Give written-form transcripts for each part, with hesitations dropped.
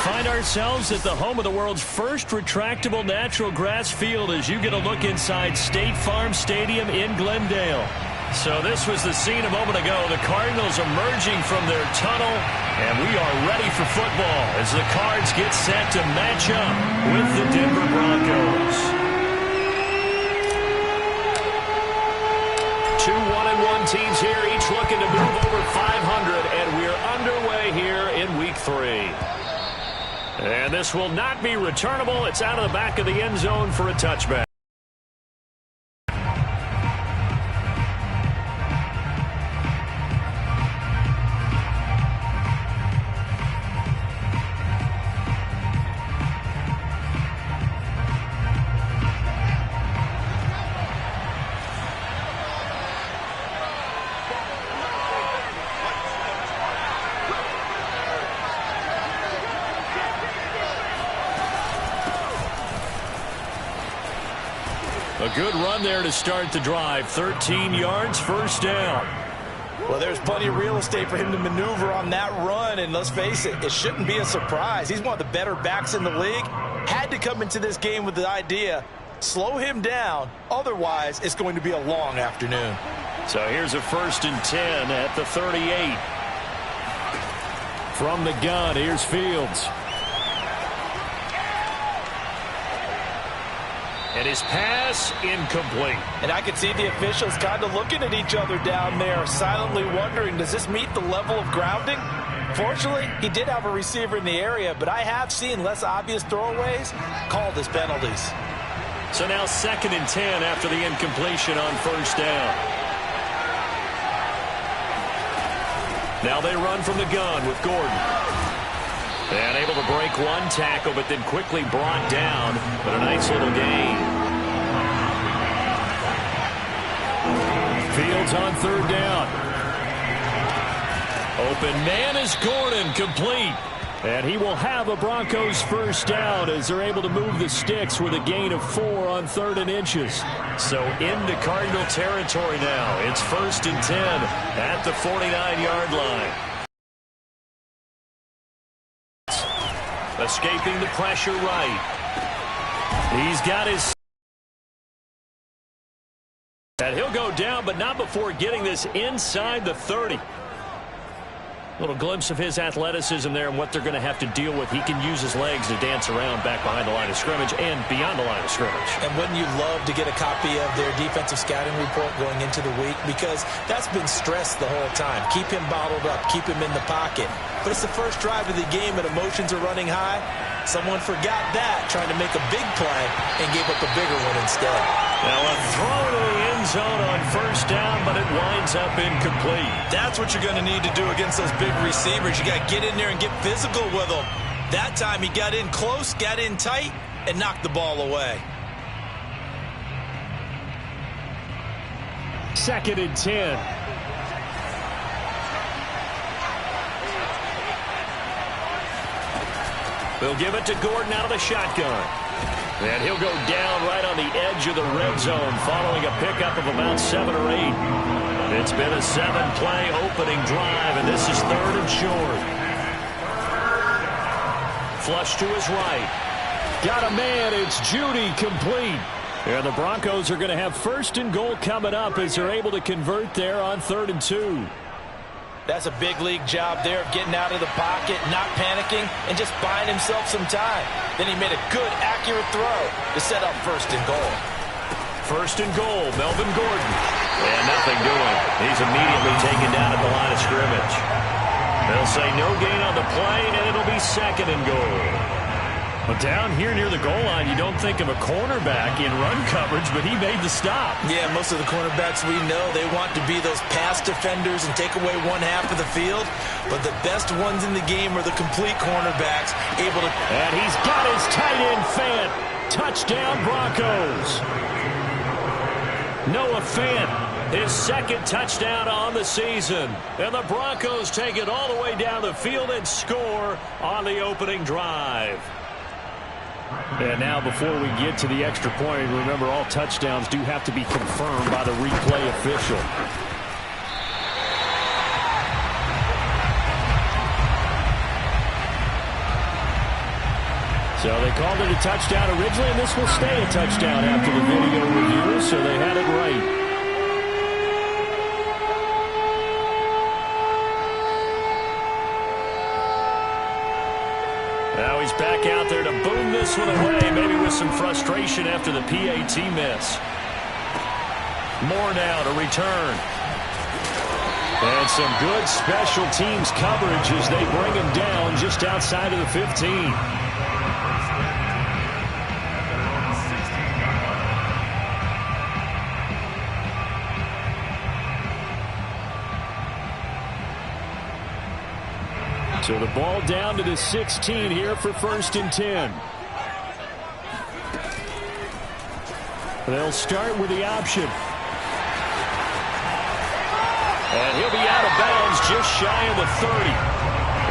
find ourselves at the home of the world's first retractable natural grass field as you get a look inside State Farm Stadium in Glendale. So this was the scene a moment ago. The Cardinals emerging from their tunnel, and we are ready for football as the Cards get set to match up with the Denver Broncos. Two 1-1 teams here, each looking to move over 500, and we're underway here in Week 3. And this will not be returnable. It's out of the back of the end zone for a touchback. A good run there to start the drive. 13 yards, first down. Well, there's plenty of real estate for him to maneuver on that run, and let's face it, it shouldn't be a surprise. He's one of the better backs in the league. Had to come into this game with the idea, slow him down, otherwise it's going to be a long afternoon. So here's a 1st and 10 at the 38. From the gun, here's Fields. And his pass incomplete. And I can see the officials kind of looking at each other down there, silently wondering, does this meet the level of grounding? Fortunately, he did have a receiver in the area, but I have seen less obvious throwaways called as penalties. So now 2nd and 10 after the incompletion on 1st down. Now they run from the gun with Gordon. And able to break one tackle, but then quickly brought down. But a nice little gain. Fields on 3rd down. Open man is Gordon, complete. And he will have a Broncos 1st down as they're able to move the sticks with a gain of 4 on 3rd and inches. So into Cardinal territory now. It's 1st and 10 at the 49-yard line. Escaping the pressure right. He's got his... And he'll go down, but not before getting this inside the 30. Little glimpse of his athleticism there and what they're going to have to deal with. He can use his legs to dance around back behind the line of scrimmage and beyond the line of scrimmage. And wouldn't you love to get a copy of their defensive scouting report going into the week? Because that's been stressed the whole time. Keep him bottled up. Keep him in the pocket. But it's the first drive of the game and emotions are running high. Someone forgot that, trying to make a big play and gave up a bigger one instead. Now a throw to the end zone on 1st down, but it winds up incomplete. That's what you're going to need to do against those big receivers. You got to get in there and get physical with them. That time he got in close, got in tight, and knocked the ball away. 2nd and 10. They'll give it to Gordon out of the shotgun. And he'll go down right on the edge of the red zone following a pickup of about 7 or 8. It's been a 7-play opening drive, and this is 3rd and short. Flush to his right. Got a man. It's Judy, complete. And the Broncos are going to have 1st and goal coming up as they're able to convert there on 3rd and 2. That's a big league job there of getting out of the pocket, not panicking, and just buying himself some time. Then he made a good, accurate throw to set up 1st and goal. 1st and goal, Melvin Gordon. And nothing doing. He's immediately taken down at the line of scrimmage. They'll say no gain on the play, and it'll be 2nd and goal. Well, down here near the goal line, you don't think of a cornerback in run coverage, but he made the stop. Yeah, most of the cornerbacks we know, they want to be those pass defenders and take away one half of the field. But the best ones in the game are the complete cornerbacks, able to... And he's got his tight end Fant. Touchdown, Broncos. Noah Fant, his 2nd touchdown on the season. And the Broncos take it all the way down the field and score on the opening drive. And now before we get to the extra point, remember all touchdowns do have to be confirmed by the replay official. So they called it a touchdown originally, and this will stay a touchdown after the video review, so they had it right. Now he's back out there to boom this one away, maybe with some frustration after the PAT miss. More now to return. And some good special teams coverage as they bring him down just outside of the 15. So the ball down to the 16 here for 1st and 10. They'll start with the option. And he'll be out of bounds just shy of the 30.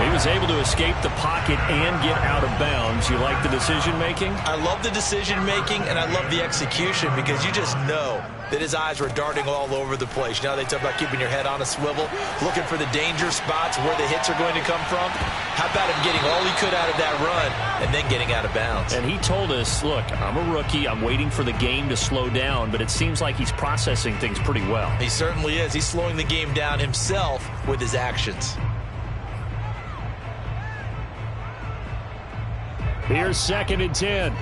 He was able to escape the pocket and get out of bounds. You like the decision-making? I love the decision-making, and I love the execution because you just know that his eyes were darting all over the place. You know, they talk about keeping your head on a swivel, looking for the danger spots where the hits are going to come from. How about him getting all he could out of that run and then getting out of bounds? And he told us, look, I'm a rookie. I'm waiting for the game to slow down, but it seems like he's processing things pretty well. He certainly is. He's slowing the game down himself with his actions. Here's 2nd and 10.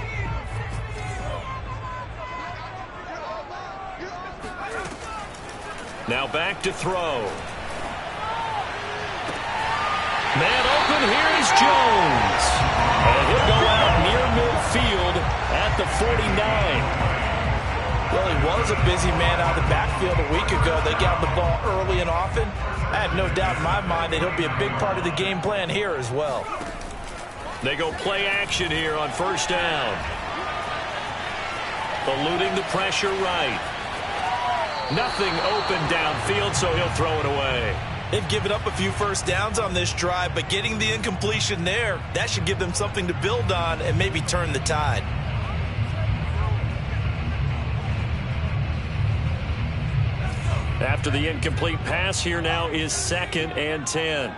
Now back to throw. Man open, here is Jones. And he'll go out near midfield at the 49. Well, he was a busy man out of the backfield a week ago. They got the ball early and often. I have no doubt in my mind that he'll be a big part of the game plan here as well. They go play action here on 1st down. Eluding the pressure right. Nothing open downfield, so he'll throw it away. They've given up a few first downs on this drive, but getting the incompletion there, that should give them something to build on and maybe turn the tide. After the incomplete pass, here now is 2nd and 10.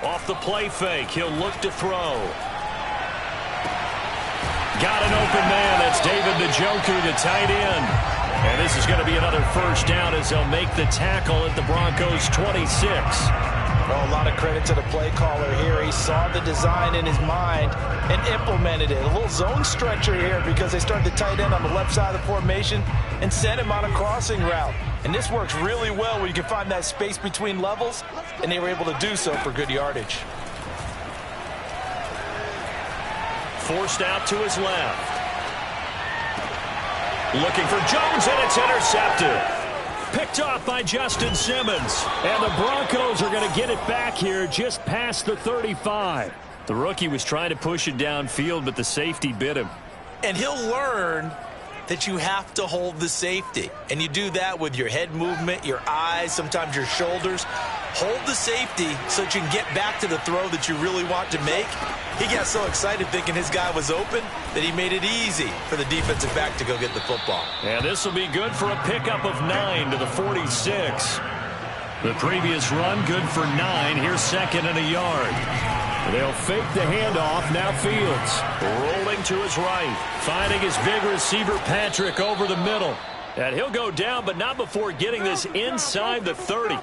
Off the play fake, he'll look to throw. Got an open man. That's David Njoku, the tight end. And this is going to be another 1st down as they'll make the tackle at the Broncos 26. Well, a lot of credit to the play caller here. He saw the design in his mind and implemented it. A little zone stretcher here because they started the tight end on the left side of the formation and sent him on a crossing route. And this works really well where you can find that space between levels, and they were able to do so for good yardage. Forced out to his left. Looking for Jones, and it's intercepted. Picked off by Justin Simmons. And the Broncos are going to get it back here just past the 35. The rookie was trying to push it downfield, but the safety bit him. And he'll learn that you have to hold the safety. And you do that with your head movement, your eyes, sometimes your shoulders. Hold the safety so that you can get back to the throw that you really want to make. He got so excited thinking his guy was open that he made it easy for the defensive back to go get the football. And this will be good for a pickup of 9 to the 46. The previous run good for 9. Here's 2nd and a yard. They'll fake the handoff. Now Fields rolling to his right, finding his big receiver Patrick over the middle. And he'll go down, but not before getting this inside the 30.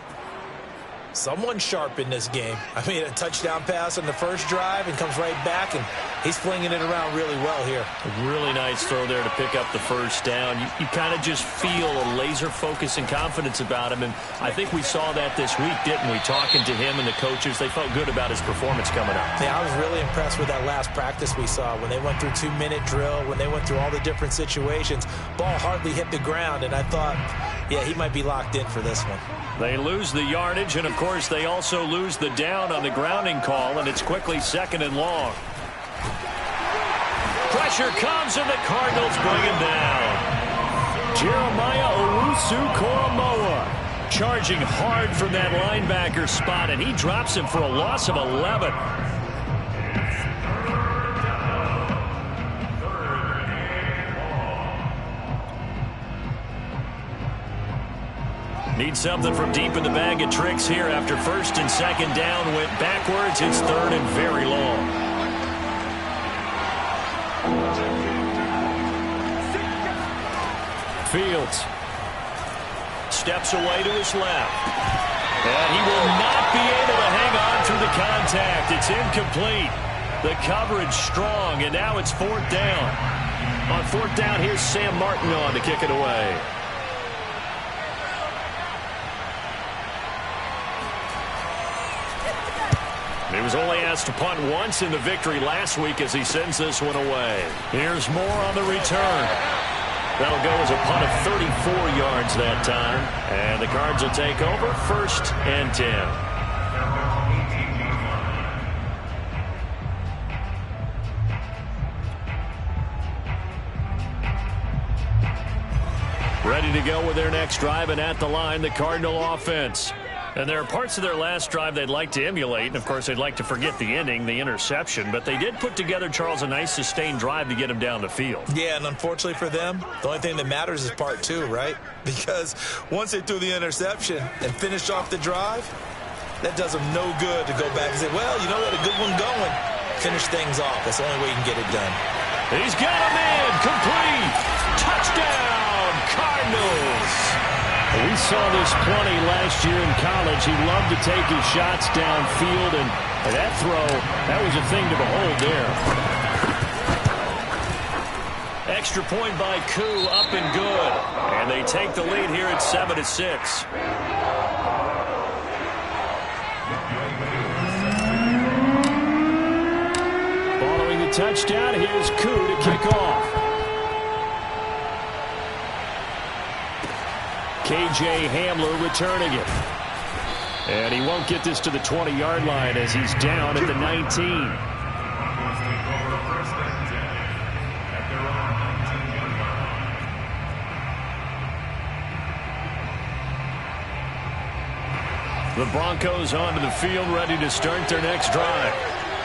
Someone sharp in this game. I mean, a touchdown pass on the first drive and comes right back, and he's flinging it around really well here. A really nice throw there to pick up the 1st down. You kind of just feel a laser focus and confidence about him, and I think we saw that this week, didn't we? Talking to him and the coaches, they felt good about his performance coming up. Yeah, I was really impressed with that last practice we saw when they went through 2-minute drill, when they went through all the different situations. Ball hardly hit the ground, and I thought, yeah, he might be locked in for this one. They lose the yardage, and, of course, they also lose the down on the grounding call, and it's quickly 2nd and long. Pressure comes, and the Cardinals bring him down. Jeremiah Owusu-Koramoah charging hard from that linebacker spot, and he drops him for a loss of 11. Need something from deep in the bag of tricks here after first and second down went backwards. It's third and very long. Fields steps away to his left. And he will not be able to hang on through the contact. It's incomplete. The coverage strong, and now it's fourth down. On fourth down, here's Sam Martin on to kick it away. He was only asked to punt once in the victory last week as he sends this one away. Here's more on the return. That'll go as a punt of 34 yards that time. And the Cards will take over first and 10. Ready to go with their next drive, and at the line, the Cardinal offense. And there are parts of their last drive they'd like to emulate. And, of course, they'd like to forget the ending, the interception. But they did put together, Charles, a nice sustained drive to get him down the field. Yeah, and unfortunately for them, the only thing that matters is part two, right? Because once they threw the interception and finished off the drive, that does them no good to go back and say, well, you know, we had a good one going. Finish things off. That's the only way you can get it done. He's got him in. Complete. Touchdown, Cardinals. We saw this plenty last year in college. He loved to take his shots downfield, and that throw, that was a thing to behold there. Extra point by Koo, up and good. And they take the lead here at 7-6. Following the touchdown, here's Koo to kick off. K.J. Hamler returning it. And he won't get this to the 20-yard line as he's down at the 19. The Broncos onto the field, ready to start their next drive.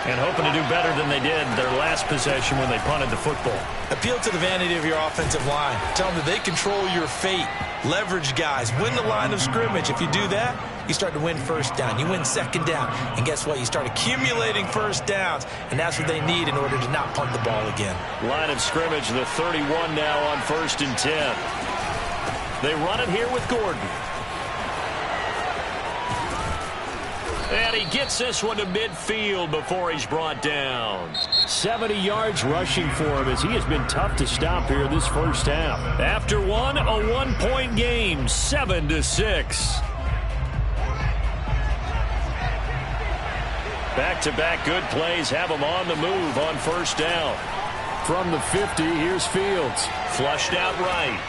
And hoping to do better than they did their last possession when they punted the football. Appeal to the vanity of your offensive line. Tell them that they control your fate. Leverage guys. Win the line of scrimmage. If you do that, you start to win first down. You win second down. And guess what? You start accumulating first downs. And that's what they need in order to not punt the ball again. Line of scrimmage, the 31 now on first and 10. They run it here with Gordon. And he gets this one to midfield before he's brought down. 70 yards rushing for him as he has been tough to stop here this first half. After one, a one-point game, 7-6. Back-to-back good plays have him on the move on first down. From the 50, here's Fields. Flushed out right.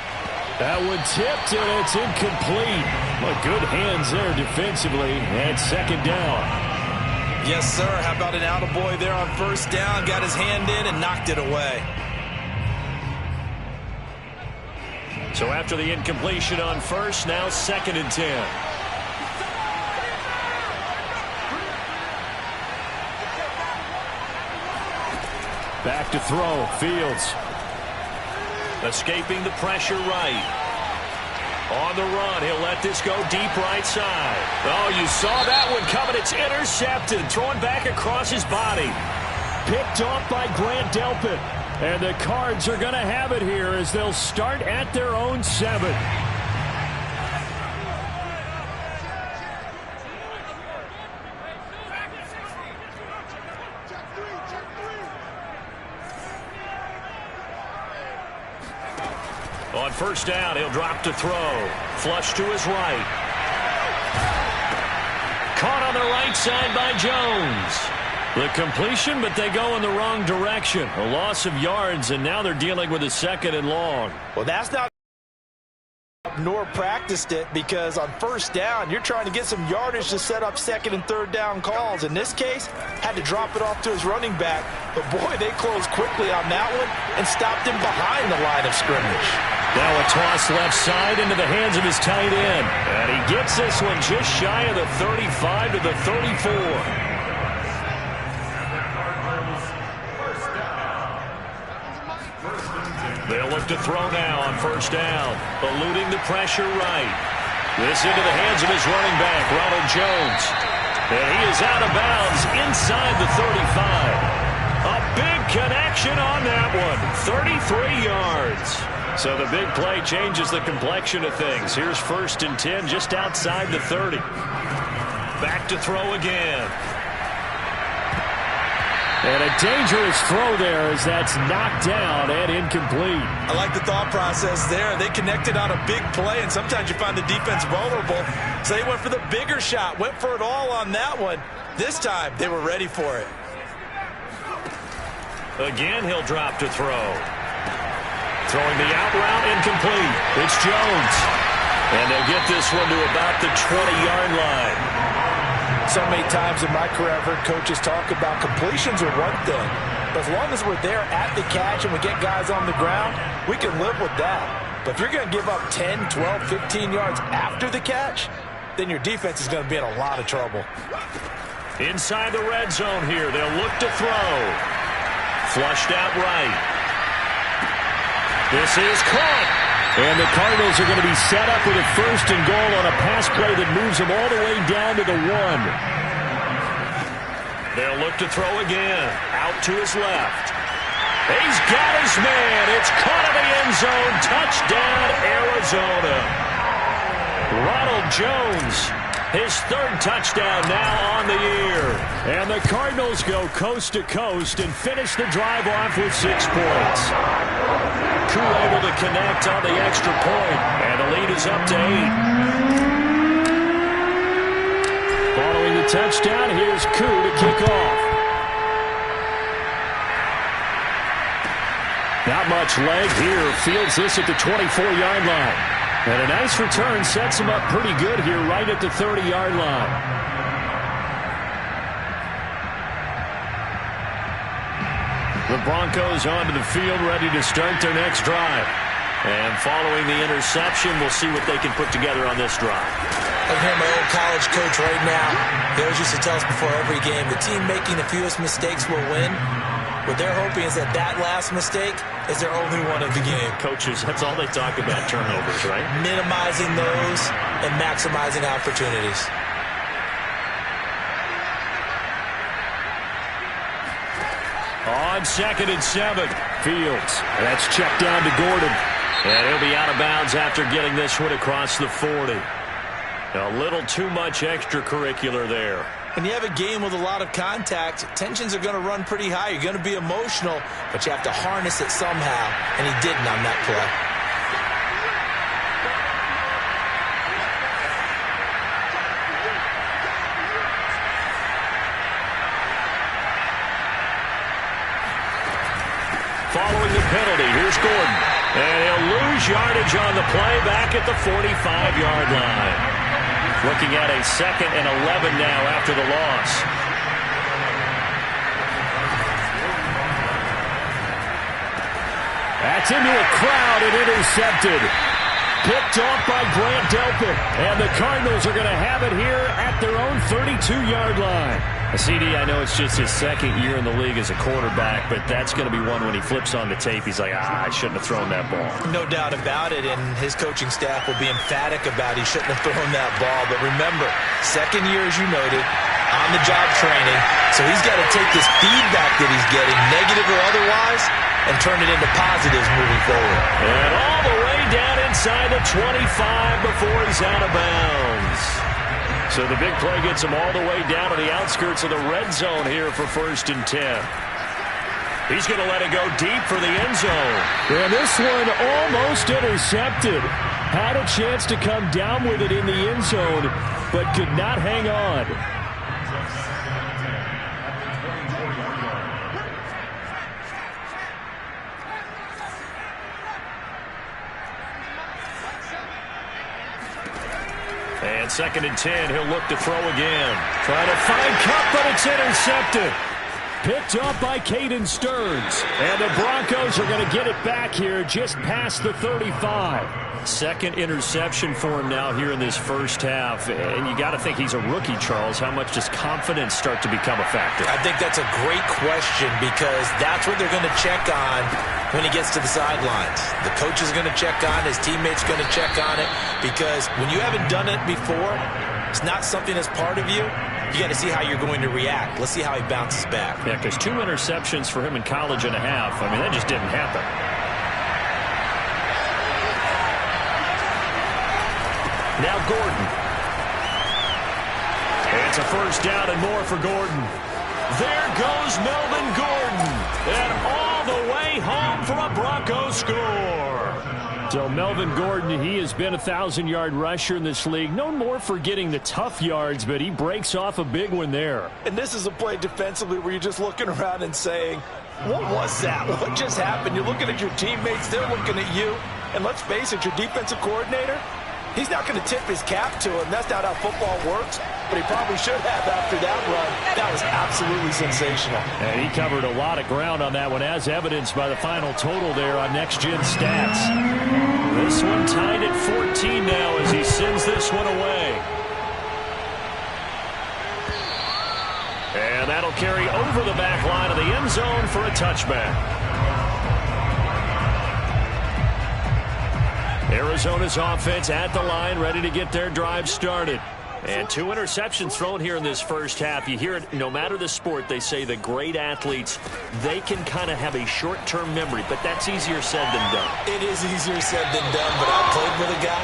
That one tipped, and it's incomplete. Well, good hands there defensively at second down. Yes, sir. How about an attaboy there on first down? Got his hand in and knocked it away. So after the incompletion on first, now second and 10. Back to throw. Fields. Escaping the pressure right. On the run, he'll let this go deep right side. Oh, you saw that one coming. It's intercepted. Thrown back across his body. Picked off by Grant Delpit. And the Cards are going to have it here as they'll start at their own 7. On first down, he'll drop to throw. Flush to his right. Caught on the right side by Jones. The completion, but they go in the wrong direction. A loss of yards, and now they're dealing with a second and long. Well, that's not nor practiced it, because on first down, you're trying to get some yardage to set up second and third down calls. In this case, had to drop it off to his running back. But, boy, they closed quickly on that one and stopped him behind the line of scrimmage. Now a toss left side into the hands of his tight end. And he gets this one just shy of the 35 to the 34. They'll look to throw now on first down. Eluding the pressure right. This into the hands of his running back, Ronald Jones. And he is out of bounds inside the 35. A big connection on that one. 33 yards. So the big play changes the complexion of things. Here's 1st and 10 just outside the 30. Back to throw again. And a dangerous throw there as that's knocked down and incomplete. I like the thought process there. They connected on a big play, and sometimes you find the defense vulnerable. So they went for the bigger shot, went for it all on that one. This time, they were ready for it. Again, he'll drop to throw. Throwing the out route, incomplete. It's Jones. And they'll get this one to about the 20-yard line. So many times in my career, I've heard coaches talk about completions are one thing. But as long as we're there at the catch and we get guys on the ground, we can live with that. But if you're going to give up 10, 12, 15 yards after the catch, then your defense is going to be in a lot of trouble. Inside the red zone here, they'll look to throw. Flushed out right. This is caught. And the Cardinals are going to be set up with a 1st and goal on a pass play that moves them all the way down to the 1. They'll look to throw again. Out to his left. He's got his man. It's caught in the end zone. Touchdown, Arizona. Ronald Jones, his 3rd touchdown now on the year. And the Cardinals go coast to coast and finish the drive off with 6 points. Koo able to connect on the extra point, and the lead is up to 8. Following the touchdown, here's Koo to kick off. Not much leg here. Fields this at the 24-yard line. And a nice return sets him up pretty good here right at the 30-yard line. The Broncos onto the field, ready to start their next drive. And following the interception, we'll see what they can put together on this drive. I can hear my old college coach right now. He always used to tell us before every game, the team making the fewest mistakes will win. What they're hoping is that last mistake is their only one of the game. Coaches, that's all they talk about, turnovers, right? Minimizing those and maximizing opportunities. On 2nd and 7, Fields. That's checked down to Gordon. And he'll be out of bounds after getting this one across the 40. A little too much extracurricular there. When you have a game with a lot of contact, tensions are going to run pretty high. You're going to be emotional, but you have to harness it somehow, and he didn't on that play. Following the penalty, here's Gordon. And he'll lose yardage on the play back at the 45-yard line. Looking at a 2nd and 11 now after the loss. That's into a crowd and intercepted. Picked off by Grant Delpit. And the Cardinals are going to have it here at their own 32-yard line. CD, I know it's just his 2nd year in the league as a quarterback, but that's going to be one when he flips on the tape. He's like, I shouldn't have thrown that ball. No doubt about it, and his coaching staff will be emphatic about he shouldn't have thrown that ball. But remember, 2nd year, as you noted, on-the-job training. So he's got to take this feedback that he's getting, negative or otherwise, and turn it into positives moving forward. And all the way down inside the 25 before he's out of bounds. So the big play gets him all the way down to the outskirts of the red zone here for 1st and 10. He's going to let it go deep for the end zone. And this one almost intercepted. Had a chance to come down with it in the end zone, but could not hang on. And 2nd and 10, he'll look to throw again. Trying to find Cup, but it's intercepted. picked up by Caden Stearns. And the Broncos are going to get it back here just past the 35. Second interception for him now here in this first half. And you got to think he's a rookie, Charles. How much does confidence start to become a factor? I think that's a great question because that's what they're going to check on when he gets to the sidelines. The coach is going to check on, his teammates going to check on it, because when you haven't done it before, it's not something that's part of you. You got to see how you're going to react. Let's see how he bounces back. Yeah, because 2 interceptions for him in college and a half. I mean, that just didn't happen. Now Gordon. It's a first down and more for Gordon. There goes Melvin Gordon. And all the way home for a Broncos score. So Melvin Gordon, he has been a 1,000-yard rusher in this league. Known more for getting the tough yards, but he breaks off a big one there. And this is a play defensively where you're just looking around and saying, what was that? What just happened? You're looking at your teammates. They're looking at you. And let's face it, your defensive coordinator, he's not going to tip his cap to him. That's not how football works. But he probably should have after that run. That was absolutely sensational. And he covered a lot of ground on that one, as evidenced by the final total there on Next Gen Stats. This one tied at 14 now as he sends this one away. And that'll carry over the back line of the end zone for a touchback. Arizona's offense at the line, ready to get their drive started. And 2 interceptions thrown here in this first half. You hear it, no matter the sport, they say the great athletes, they can kind of have a short-term memory, but that's easier said than done. It is easier said than done, but I played with a guy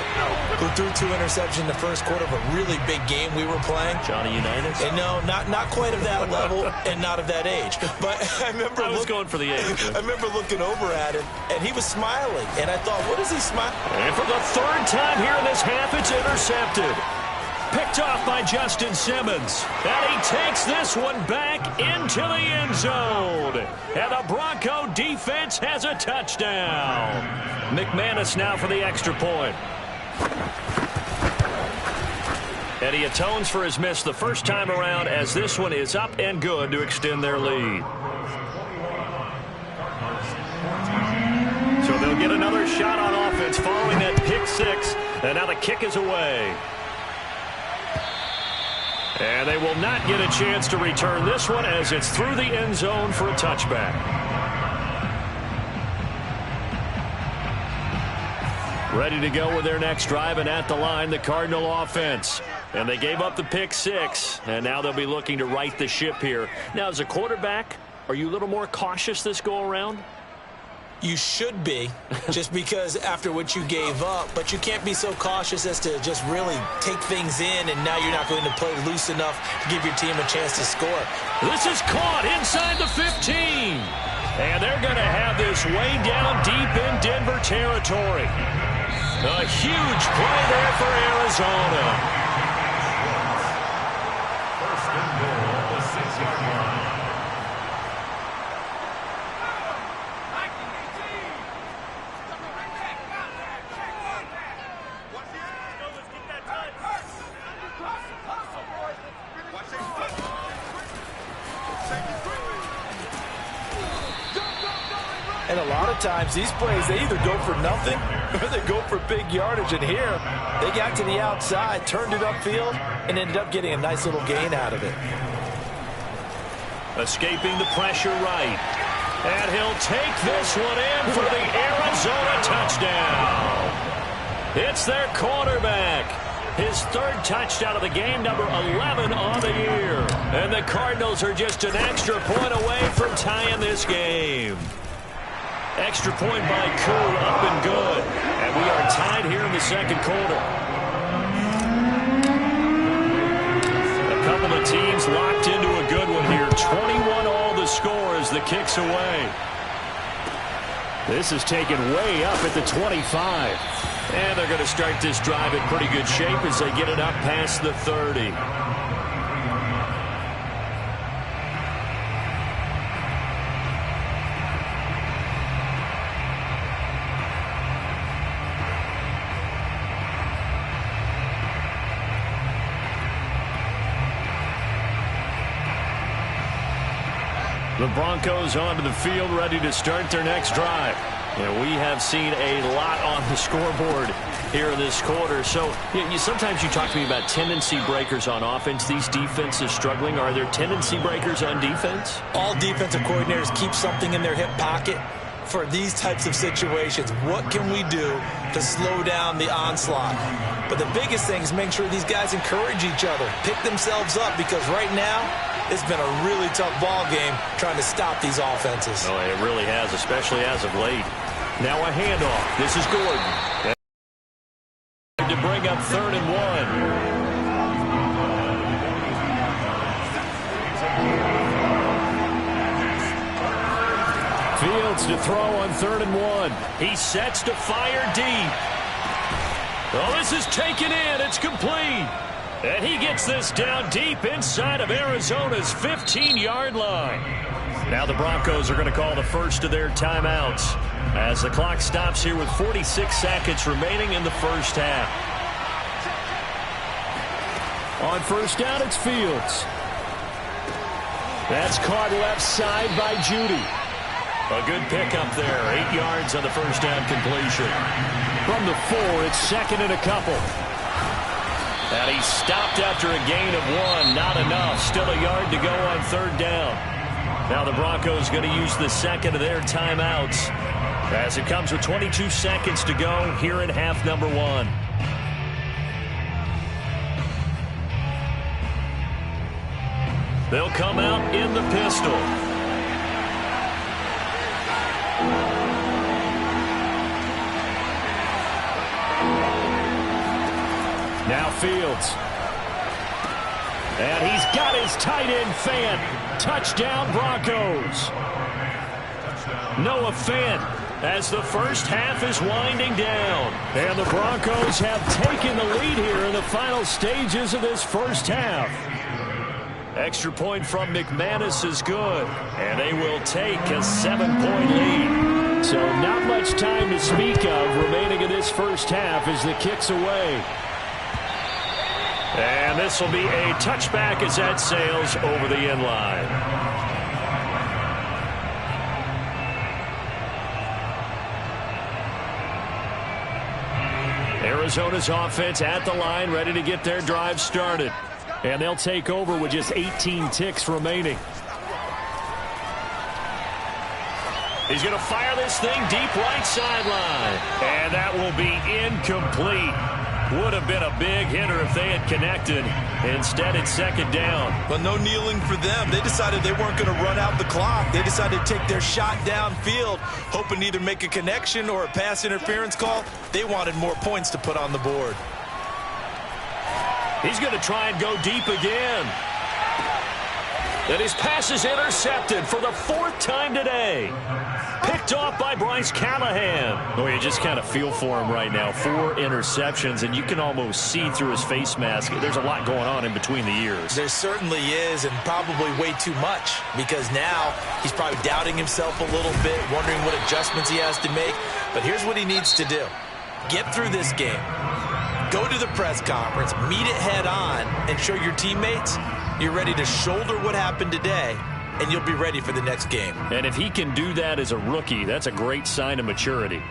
who threw 2 interceptions in the first quarter of a really big game we were playing. Johnny Unitas? And no, not quite of that level and not of that age. But I remember I was going for the age. I remember looking over at him, and he was smiling. And I thought, what is he smiling? And for the 3rd time here in this half, it's intercepted. Picked off by Justin Simmons. And he takes this one back into the end zone. And the Bronco defense has a touchdown. McManus now for the extra point. And he atones for his miss the first time around, as this one is up and good to extend their lead. So they'll get another shot on offense following that pick 6. And now the kick is away. And they will not get a chance to return this one as it's through the end zone for a touchback. Ready to go with their next drive, and at the line, the Cardinal offense. And they gave up the pick 6, and now they'll be looking to right the ship here. Now, as a quarterback, are you a little more cautious this go-around? You should be, just because after what you gave up, but you can't be so cautious as to just really take things in, and now you're not going to play loose enough to give your team a chance to score. This is caught inside the 15. And they're going to have this way down deep in Denver territory. A huge play there for Arizona. First and goal at the 6-yard line. And a lot of times, these plays, they either go for nothing or they go for big yardage. And here, they got to the outside, turned it upfield, and ended up getting a nice little gain out of it. Escaping the pressure right. And he'll take this one in for the Arizona touchdown. It's their quarterback. His 3rd touchdown of the game, number 11 on the year. And the Cardinals are just an extra point away from tying this game. Extra point by Koo, up and good. And we are tied here in the second quarter. A couple of teams locked into a good one here. 21 all the score as the kick's away. This is taken way up at the 25. And they're going to start this drive in pretty good shape as they get it up past the 30. The Broncos onto the field, ready to start their next drive. And we have seen a lot on the scoreboard here in this quarter. So sometimes you talk to me about tendency breakers on offense. These defenses struggling. Are there tendency breakers on defense? All defensive coordinators keep something in their hip pocket for these types of situations. What can we do to slow down the onslaught? But the biggest thing is make sure these guys encourage each other, pick themselves up, because right now it's been a really tough ball game trying to stop these offenses. Oh, it really has, especially as of late. Now a handoff. This is Gordon. To bring up 3rd and 1. Fields to throw on 3rd and 1. He sets to fire deep. Oh, this is taken in. It's complete. And he gets this down deep inside of Arizona's 15-yard line. Now the Broncos are going to call the first of their timeouts as the clock stops here with 46 seconds remaining in the first half. On first down, it's Fields. That's caught left side by Judy. A good pickup there. 8 yards on the first down completion. From the 4, it's 2nd and a couple. And he stopped after a gain of 1. Not enough. Still a yard to go on 3rd down. Now the Broncos going to use the second of their timeouts as it comes with 22 seconds to go here in half number 1. They'll come out in the pistol. Now Fields. And he's got his tight end Fant. Touchdown Broncos. Noah Fant as the first half is winding down. And the Broncos have taken the lead here in the final stages of this first half. Extra point from McManus is good. And they will take a 7-point lead. So not much time to speak of remaining in this first half as the kick's away. And this will be a touchback as that sails over the end line. Arizona's offense at the line, ready to get their drive started. And they'll take over with just 18 ticks remaining. He's going to fire this thing deep right sideline. And that will be incomplete. Would have been a big hitter if they had connected. Instead, it's 2nd down. But no kneeling for them. They decided they weren't going to run out the clock. They decided to take their shot downfield, hoping to either make a connection or a pass interference call. They wanted more points to put on the board. He's going to try and go deep again. And his pass is intercepted for the 4th time today. Picked off by Bryce Callahan. Oh, you just kind of feel for him right now. 4 interceptions, and you can almost see through his face mask. There's a lot going on in between the ears. There certainly is, and probably way too much, because now he's probably doubting himself a little bit, wondering what adjustments he has to make. But here's what he needs to do. Get through this game. Go to the press conference, meet it head on, and show your teammates you're ready to shoulder what happened today, and you'll be ready for the next game. And if he can do that as a rookie, that's a great sign of maturity.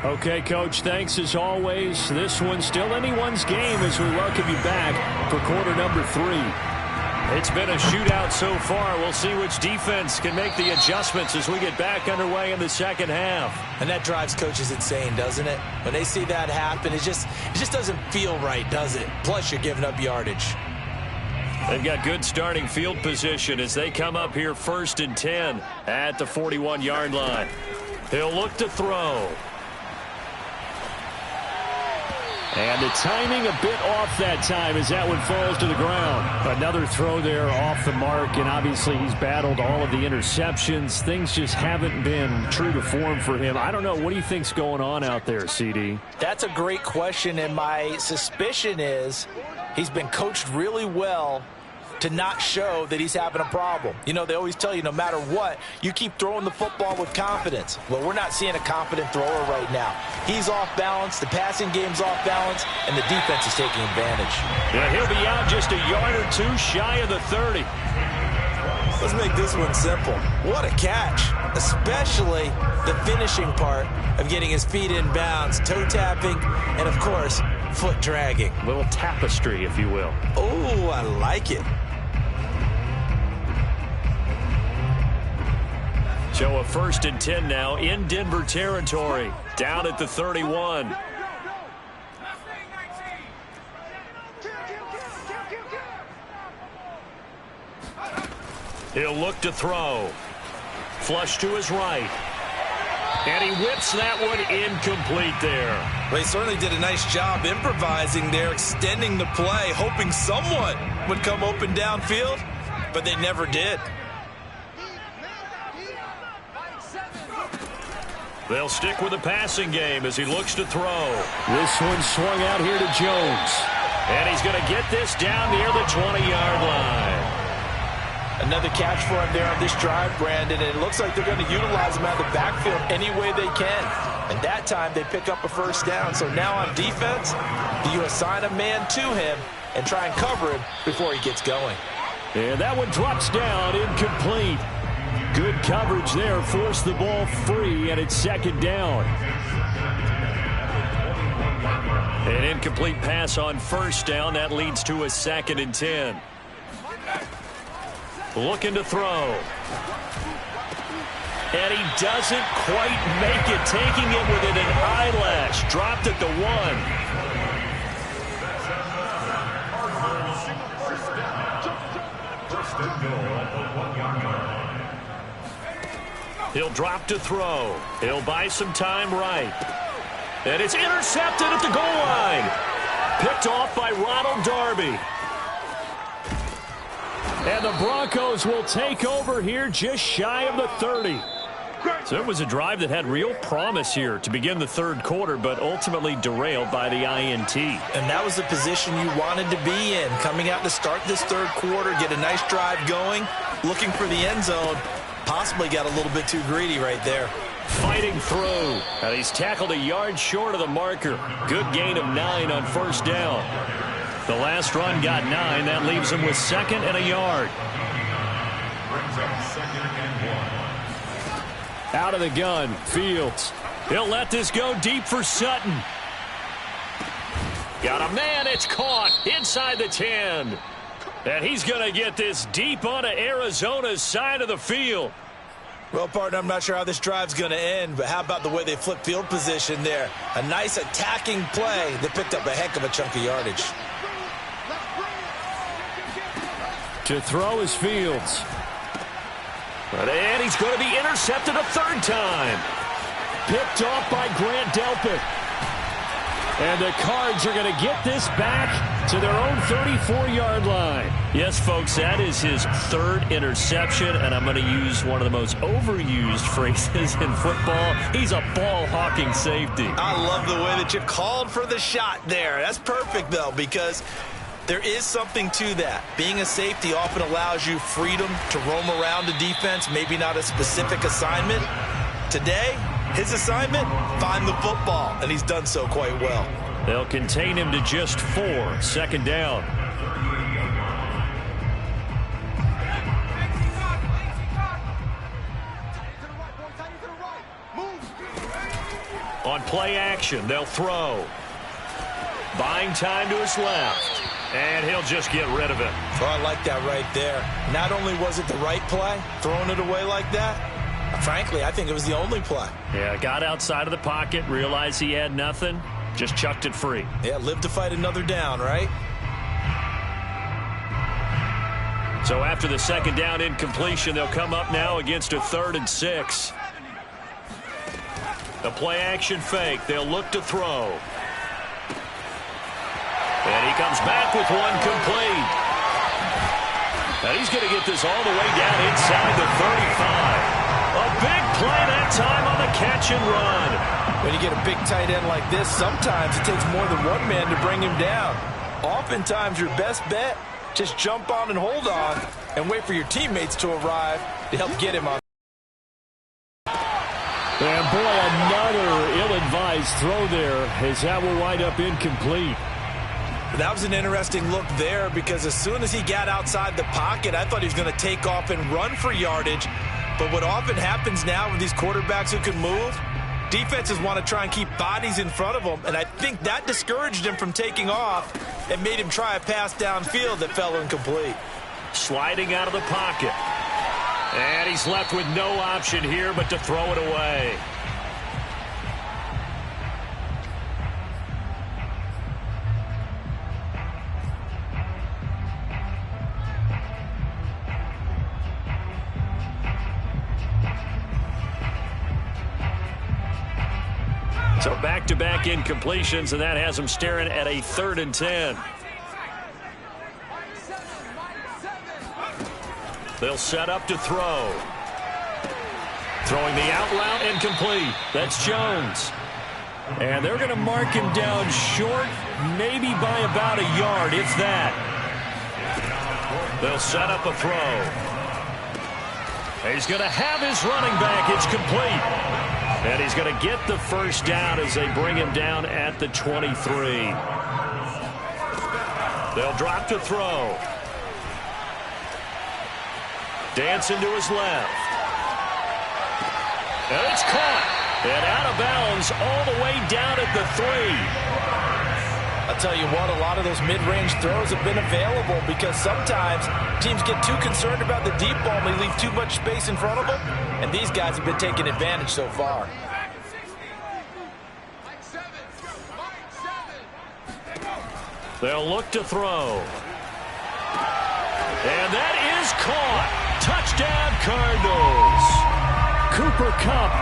Okay, Coach, thanks as always. This one's still anyone's game as we welcome you back for quarter number 3. It's been a shootout so far. We'll see which defense can make the adjustments as we get back underway in the second half. And that drives coaches insane, doesn't it? When they see that happen, it just doesn't feel right, does it? Plus, you're giving up yardage. They've got good starting field position as they come up here 1st and 10 at the 41-yard line. He'll look to throw. And the timing a bit off that time as that one falls to the ground. Another throw there off the mark, and obviously he's battled all of the interceptions. Things just haven't been true to form for him. I don't know. What do you think's going on out there, CD? That's a great question, and my suspicion is He's been coached really well to not show that he's having a problem. You know, they always tell you no matter what, you keep throwing the football with confidence. Well, we're not seeing a confident thrower right now. He's off balance, the passing game's off balance, and the defense is taking advantage. Yeah, he'll be out just a yard or two shy of the 30. Let's make this one simple. What a catch, especially the finishing part of getting his feet in bounds, toe tapping, and of course, foot dragging. A little tapestry, if you will. Oh, I like it. So a 1st and 10 now in Denver territory, down at the 31. He'll look to throw. Flush to his right. And he whips that one incomplete there. Well, he certainly did a nice job improvising there, extending the play, hoping someone would come open downfield, but they never did. They'll stick with the passing game as he looks to throw. This one swung out here to Jones. And he's going to get this down near the 20-yard line. Another catch for him there on this drive, Brandon, and it looks like they're going to utilize him out of the backfield any way they can. And that time they pick up a 1st down. So now on defense, do you assign a man to him and try and cover him before he gets going? And that one drops down, incomplete. Good coverage there, forced the ball free, and it's 2nd down. An incomplete pass on 1st down. That leads to a 2nd and 10. Looking to throw. And he doesn't quite make it, taking it within an eyelash. Dropped at the 1. He'll drop to throw. He'll buy some time right. And it's intercepted at the goal line. Picked off by Ronald Darby. And the Broncos will take over here just shy of the 30. So it was a drive that had real promise here to begin the 3rd quarter, but ultimately derailed by the INT. And that was the position you wanted to be in, coming out to start this 3rd quarter, get a nice drive going, looking for the end zone. Possibly got a little bit too greedy right there. Fighting through. And he's tackled a yard short of the marker. Good gain of 9 on 1st down. The last run got 9. That leaves him with 2nd and a yard. Out of the gun, Fields. He'll let this go deep for Sutton. Got a man, it's caught inside the 10. And he's going to get this deep onto Arizona's side of the field. Well, partner, I'm not sure how this drive's going to end, but how about the way they flip field position there? A nice attacking play that picked up a heck of a chunk of yardage. To throw is Fields. And he's going to be intercepted a 3rd time. Picked off by Grant Delpit. And the Cards are going to get this back to their own 34-yard line. Yes, folks, that is his 3rd interception, and I'm going to use one of the most overused phrases in football. He's a ball-hawking safety. I love the way that you called for the shot there. That's perfect, though, because there is something to that. Being a safety often allows you freedom to roam around the defense, maybe not a specific assignment. Today, his assignment, find the football, and he's done so quite well. They'll contain him to just 4, 2nd down. On play action, they'll throw. Buying time to his left. And he'll just get rid of it. Oh, I like that right there. Not only was it the right play, throwing it away like that, frankly, I think it was the only play. Yeah, got outside of the pocket, realized he had nothing, just chucked it free. Yeah, live to fight another down, right? So after the 2nd down incompletion, they'll come up now against a 3rd and 6. The play action fake. They'll look to throw. And he comes back with one complete. And he's going to get this all the way down inside the 35. A big play that time on the catch and run. When you get a big tight end like this, sometimes it takes more than one man to bring him down. Oftentimes, your best bet, just jump on and hold on and wait for your teammates to arrive to help get him on. And boy, another ill-advised throw there as that will wind up incomplete. That was an interesting look there because as soon as he got outside the pocket, I thought he was going to take off and run for yardage. But what often happens now with these quarterbacks who can move, defenses want to try and keep bodies in front of them, and I think that discouraged him from taking off and made him try a pass downfield that fell incomplete. Sliding out of the pocket. And he's left with no option here but to throw it away. So back-to-back incompletions, and that has him staring at a 3rd and 10. They'll set up to throw. Throwing the out route incomplete. That's Jones. And they're going to mark him down short, maybe by about a yard, if that. They'll set up a throw. He's going to have his running back. It's complete. And he's going to get the first down as they bring him down at the 23. They'll drop to throw. Dancing to his left. And it's caught. And out of bounds all the way down at the 3. I'll tell you what, a lot of those mid-range throws have been available because sometimes teams get too concerned about the deep ball and they leave too much space in front of them. And these guys have been taking advantage so far. They'll look to throw. And that is caught. Touchdown, Cardinals. Cooper Kupp,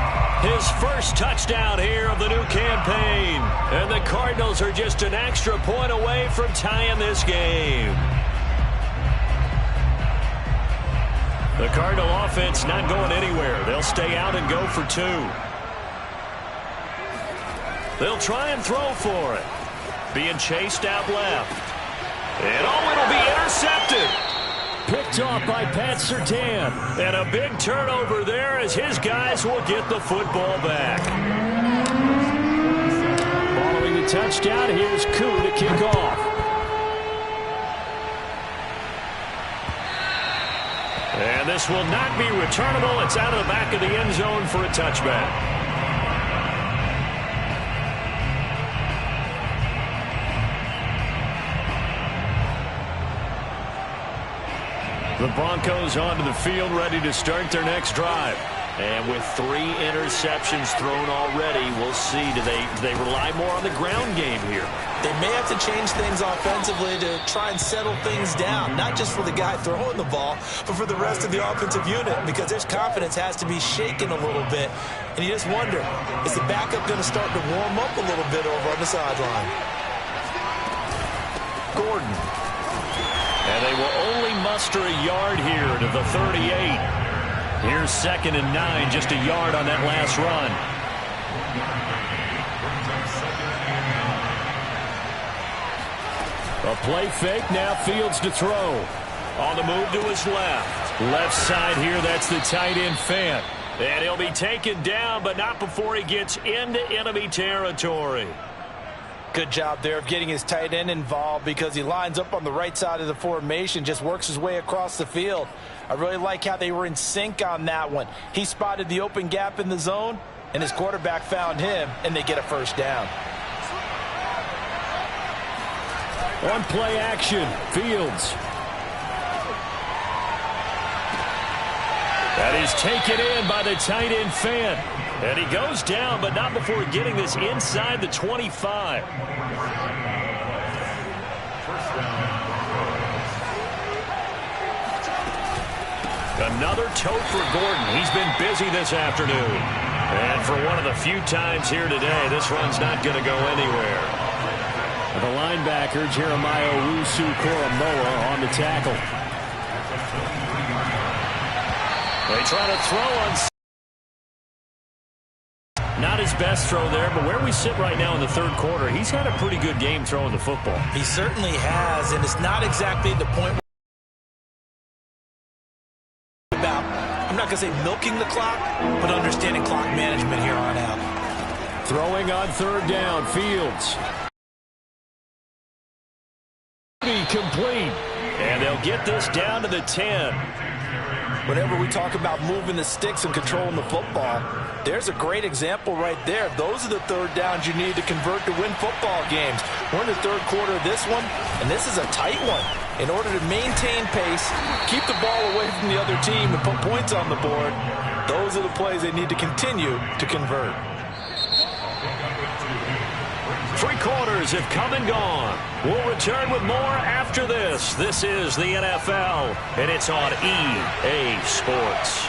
his first touchdown here of the new campaign. And the Cardinals are just an extra point away from tying this game. The Cardinal offense not going anywhere. They'll stay out and go for 2. They'll try and throw for it. Being chased out left. And oh, it'll be intercepted. Picked off by Pat Surtain. And a big turnover there as his guys will get the football back. Following the touchdown, here's Koo to kick off. And this will not be returnable. It's out of the back of the end zone for a touchback. The Broncos onto the field, ready to start their next drive. And with 3 interceptions thrown already, we'll see. Do they rely more on the ground game here? They may have to change things offensively to try and settle things down, not just for the guy throwing the ball, but for the rest of the offensive unit, because their confidence has to be shaken a little bit. And you just wonder, is the backup going to start to warm up a little bit over on the sideline? Gordon. And they will only muster a yard here to the 38. Here's 2nd and 9, just a yard on that last run. A play fake, now Fields to throw. On the move to his left. Left side here, that's the tight end Fant. And he'll be taken down, but not before he gets into enemy territory. Good job there of getting his tight end involved because he lines up on the right side of the formation, just works his way across the field. I really like how they were in sync on that one. He spotted the open gap in the zone, and his quarterback found him, and they get a first down. On play action, Fields. That is taken in by the tight end Fant. And he goes down, but not before getting this inside the 25. Another tote for Gordon. He's been busy this afternoon. And for one of the few times here today, this run's not going to go anywhere. The linebacker, Jeremiah Owusu-Koramoah, on the tackle. They try to throw on. Not his best throw there, but where we sit right now in the third quarter, he's had a pretty good game throwing the football. He certainly has, and it's not exactly the point about, I'm not going to say milking the clock, but understanding clock management here on out. Throwing on third down, Fields. Complete. And they'll get this down to the 10. Whenever we talk about moving the sticks and controlling the football, there's a great example right there. Those are the third downs you need to convert to win football games. We're in the third quarter of this one, and this is a tight one. In order to maintain pace, keep the ball away from the other team, and put points on the board, those are the plays they need to continue to convert. 3 quarters have come and gone. We'll return with more after this. This is the NFL, and it's on EA Sports.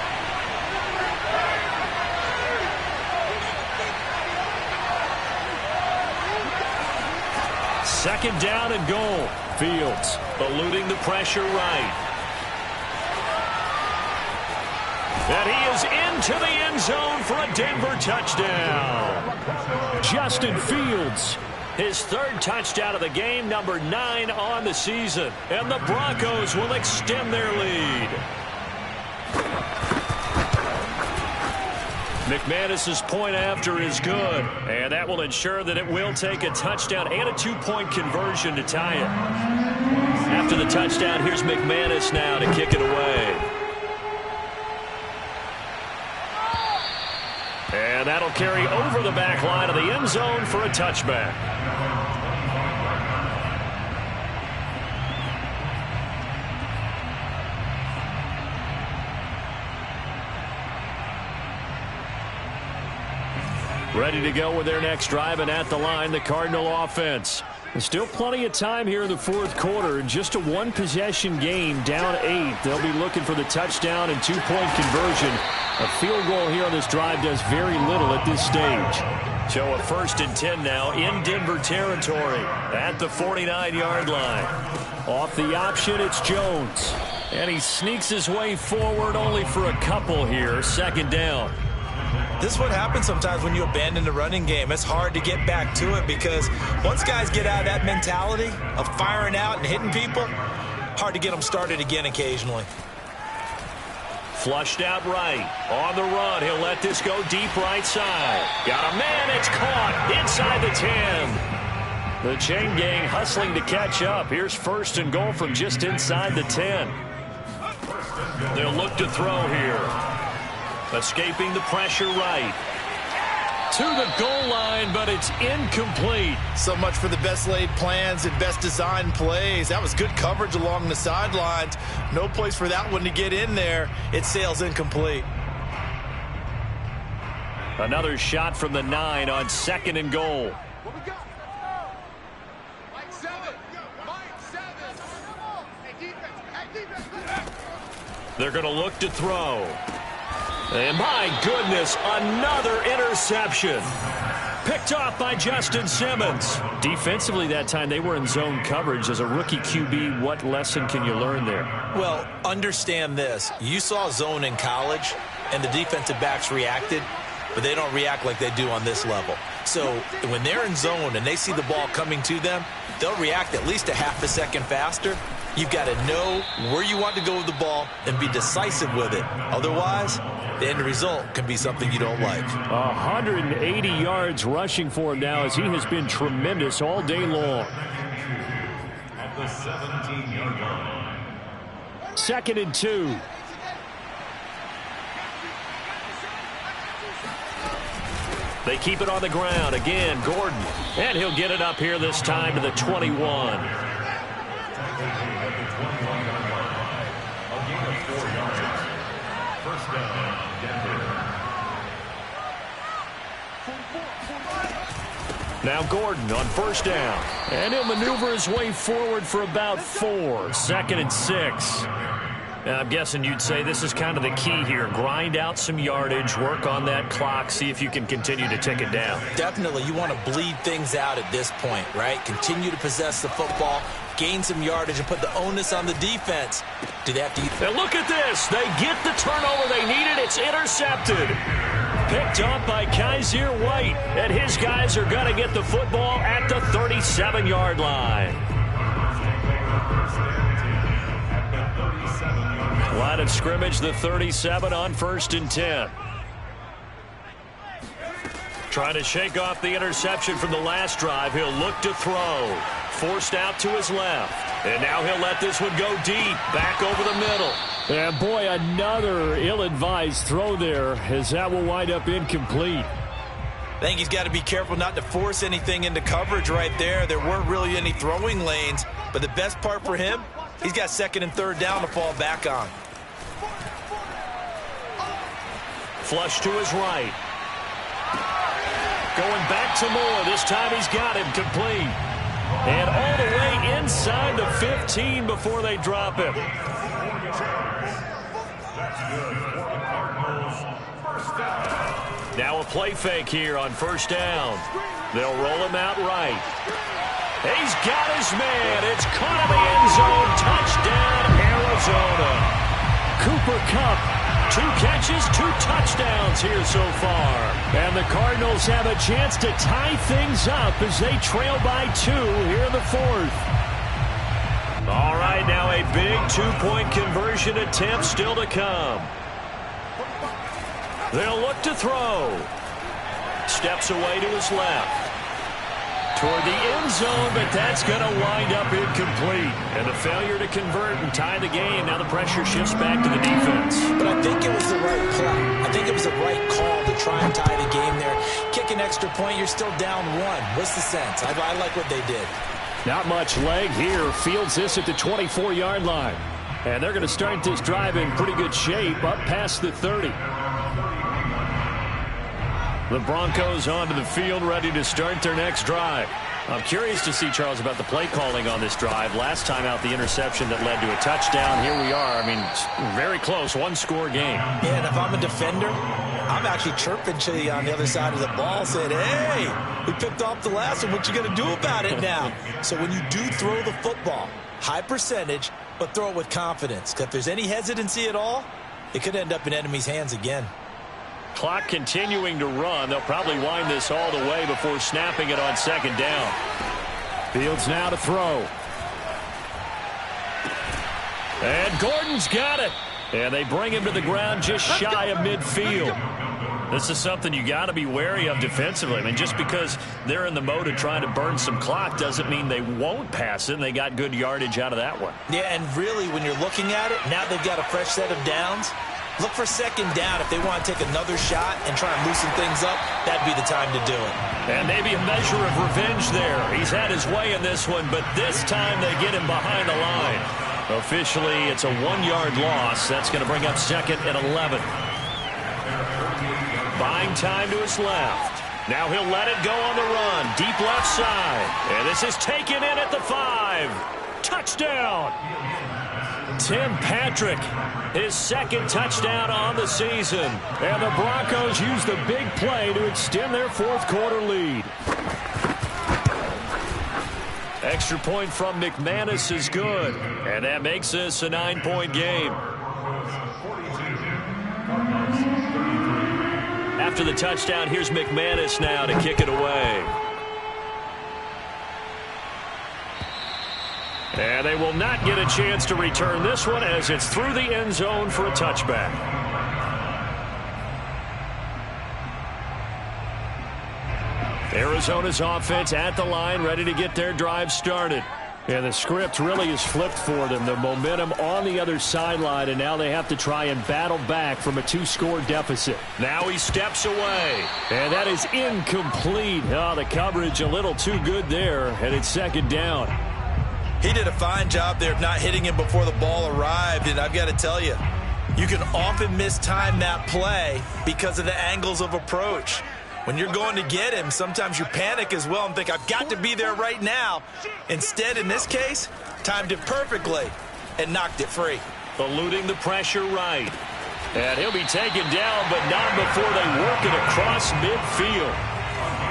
Second down and goal. Fields eluding the pressure right. And he is into the end zone for a Denver touchdown. Justin Fields, his third touchdown of the game, number 9 on the season. And the Broncos will extend their lead. McManus's point after is good, and that will ensure that it will take a touchdown and a 2-point conversion to tie it. After the touchdown, here's McManus now to kick it away. And that'll carry over the back line of the end zone for a touchback. Ready to go with their next drive, and at the line, the Cardinal offense. There's still plenty of time here in the fourth quarter. Just a one-possession game, down 8. They'll be looking for the touchdown and 2-point conversion. A field goal here on this drive does very little at this stage. So a 1st and 10 now in Denver territory at the 49-yard line. Off the option, it's Jones. And he sneaks his way forward only for a couple here. Second down. This is what happens sometimes when you abandon the running game. It's hard to get back to it because once guys get out of that mentality of firing out and hitting people, hard to get them started again occasionally. Flushed out right. On the run, he'll let this go deep right side. Got a man, it's caught inside the 10. The chain gang hustling to catch up. Here's 1st and goal from just inside the 10. They'll look to throw here. Escaping the pressure right. To the goal line, but it's incomplete. So much for the best laid plans and best designed plays. That was good coverage along the sidelines. No place for that one to get in there. It sails incomplete. Another shot from the 9 on 2nd and goal. They're going to look to throw. And my goodness, another interception. Picked off by Justin Simmons. Defensively that time, they were in zone coverage. As a rookie QB, what lesson can you learn there? Well, understand this. You saw zone in college, and the defensive backs reacted, but they don't react like they do on this level. So when they're in zone and they see the ball coming to them, they'll react at least a half a second faster. You've got to know where you want to go with the ball and be decisive with it. Otherwise, the end result can be something you don't like. 180 yards rushing for him now as he has been tremendous all day long. At the 17-yard line. 2nd and 2. They keep it on the ground. Again, Gordon. And he'll get it up here this time to the 21. Now Gordon on 1st down. And he'll maneuver his way forward for about 4. 2nd and 6. Now I'm guessing you'd say this is kind of the key here. Grind out some yardage, work on that clock, see if you can continue to tick it down. Definitely. You want to bleed things out at this point, right? Continue to possess the football, gain some yardage, and put the onus on the defense. Do they have to... Now look at this. They get the turnover they needed. It's intercepted. picked off by Kaiser White. And his guys are going to get the football at the 37-yard line. Line of scrimmage, the 37 on 1st and 10. Trying to shake off the interception from the last drive. He'll look to throw. Forced out to his left. And now he'll let this one go deep. Back over the middle. And boy, another ill-advised throw there, as that will wind up incomplete. I think he's got to be careful not to force anything into coverage right there. There weren't really any throwing lanes. But the best part for him, he's got 2nd and 3rd down to fall back on. Flush to his right. Going back to Moore. This time he's got him complete. And all the way inside the 15 before they drop him. Now a play fake here on 1st down. They'll roll him out right. He's got his man. It's caught in the end zone. Touchdown, Arizona. Cooper Kupp. 2 catches, 2 touchdowns here so far. And the Cardinals have a chance to tie things up as they trail by 2 here in the 4th. All right, now a big 2-point conversion attempt still to come. They'll look to throw. Steps away to his left. Toward the end zone, but that's going to wind up incomplete. And the failure to convert and tie the game. Now the pressure shifts back to the defense. But I think it was the right play. I think it was the right call to try and tie the game there. Kick an extra point, you're still down 1. What's the sense? I like what they did. Not much leg here. Fields this at the 24-yard line. And they're going to start this drive in pretty good shape up past the 30. The Broncos onto the field, ready to start their next drive. I'm curious to see, Charles, about the play calling on this drive. Last time out, the interception that led to a touchdown. Here we are. I mean, very close, 1-score game. Yeah, and if I'm a defender, I'm actually chirping to you on the other side of the ball, saying, hey, we picked off the last one. What you going to do about it now? So when you do throw the football, high percentage, but throw it with confidence. Because if there's any hesitancy at all, it could end up in enemy's hands again. Clock continuing to run. They'll probably wind this all the way before snapping it on 2nd down. Fields now to throw. And Gordon's got it. And they bring him to the ground just shy of midfield. This is something you got to be wary of defensively. I mean, just because they're in the mode of trying to burn some clock doesn't mean they won't pass it, and they got good yardage out of that one. Yeah, and really, when you're looking at it, now they've got a fresh set of downs. Look for 2nd down. If they want to take another shot and try and loosen things up, that'd be the time to do it. And maybe a measure of revenge there. He's had his way in this one, but this time they get him behind the line. Officially, it's a 1-yard loss. That's going to bring up 2nd and 11. Buying time to his left. Now he'll let it go on the run. Deep left side. And this is taken in at the 5. Touchdown! Tim Patrick, his 2nd touchdown on the season. And the Broncos use the big play to extend their 4th quarter lead. Extra point from McManus is good. And that makes this a 9-point game. After the touchdown, here's McManus now to kick it away. And they will not get a chance to return this one as it's through the end zone for a touchback. Arizona's offense at the line, ready to get their drive started. And the script really is flipped for them. The momentum on the other sideline, and now they have to try and battle back from a 2-score deficit. Now he steps away. And that is incomplete. Oh, the coverage a little too good there, and it's 2nd down. He did a fine job there of not hitting him before the ball arrived, and I've got to tell you, you can often mistime that play because of the angles of approach. When you're going to get him, sometimes you panic as well and think, I've got to be there right now. Instead, in this case, timed it perfectly and knocked it free. Eluding the pressure right. And he'll be taken down, but not before they work it across midfield.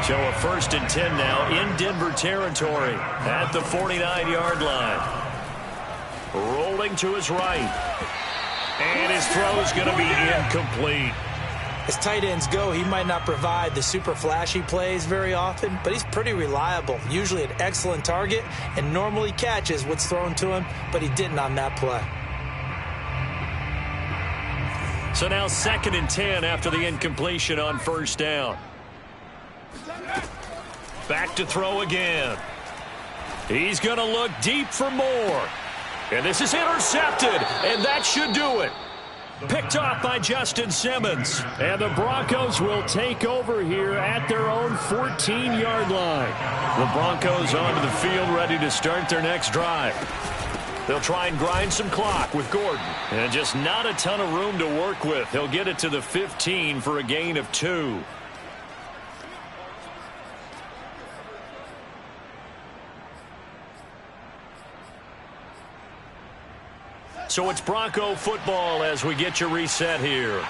So a 1st and 10 now in Denver territory at the 49-yard line. Rolling to his right. And his throw is going to be incomplete. As tight ends go, he might not provide the super flashy plays very often, but he's pretty reliable, usually an excellent target, and normally catches what's thrown to him, but he didn't on that play. So now 2nd and 10 after the incompletion on first down. Back to throw again. He's going to look deep for more. And this is intercepted, and that should do it. Picked off by Justin Simmons. And the Broncos will take over here at their own 14-yard line. The Broncos onto the field ready to start their next drive. They'll try and grind some clock with Gordon. And just not a ton of room to work with. He'll get it to the 15 for a gain of 2. So it's Bronco football as we get you reset here.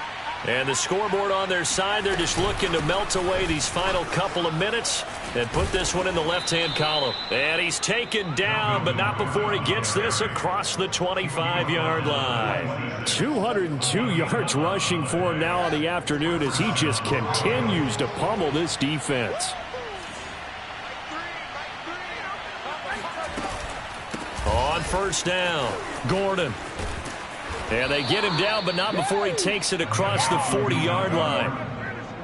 And the scoreboard on their side, they're just looking to melt away these final couple of minutes and put this one in the left-hand column. And he's taken down, but not before he gets this across the 25-yard line. 202 yards rushing for him now on the afternoon as he just continues to pummel this defense. On first down, Gordon. And they get him down, but not before he takes it across the 40-yard line.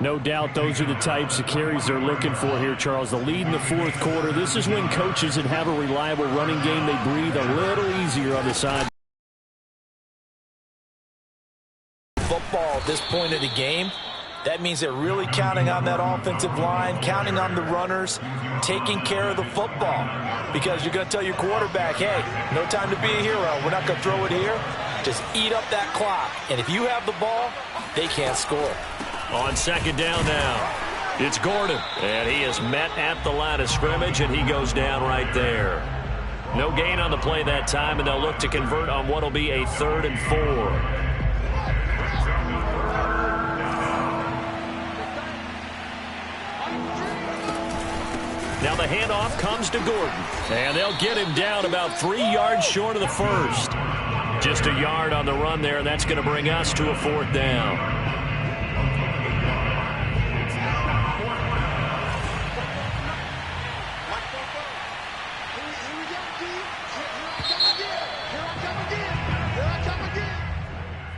No doubt those are the types of carries they're looking for here, Charles. The lead in the fourth quarter. This is when coaches that have a reliable running game, they breathe a little easier on the side. Football at this point of the game, that means they're really counting on that offensive line, counting on the runners, taking care of the football. Because you're going to tell your quarterback, hey, no time to be a hero. We're not going to throw it here. Just eat up that clock. And if you have the ball, they can't score. On second down now, it's Gordon. And he is met at the line of scrimmage, and he goes down right there. No gain on the play that time, and they'll look to convert on what will be a 3rd and 4. Now the handoff comes to Gordon. And they'll get him down about 3 yards short of the first. Just a yard on the run there, and that's going to bring us to a 4th down.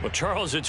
Well, Charles, it's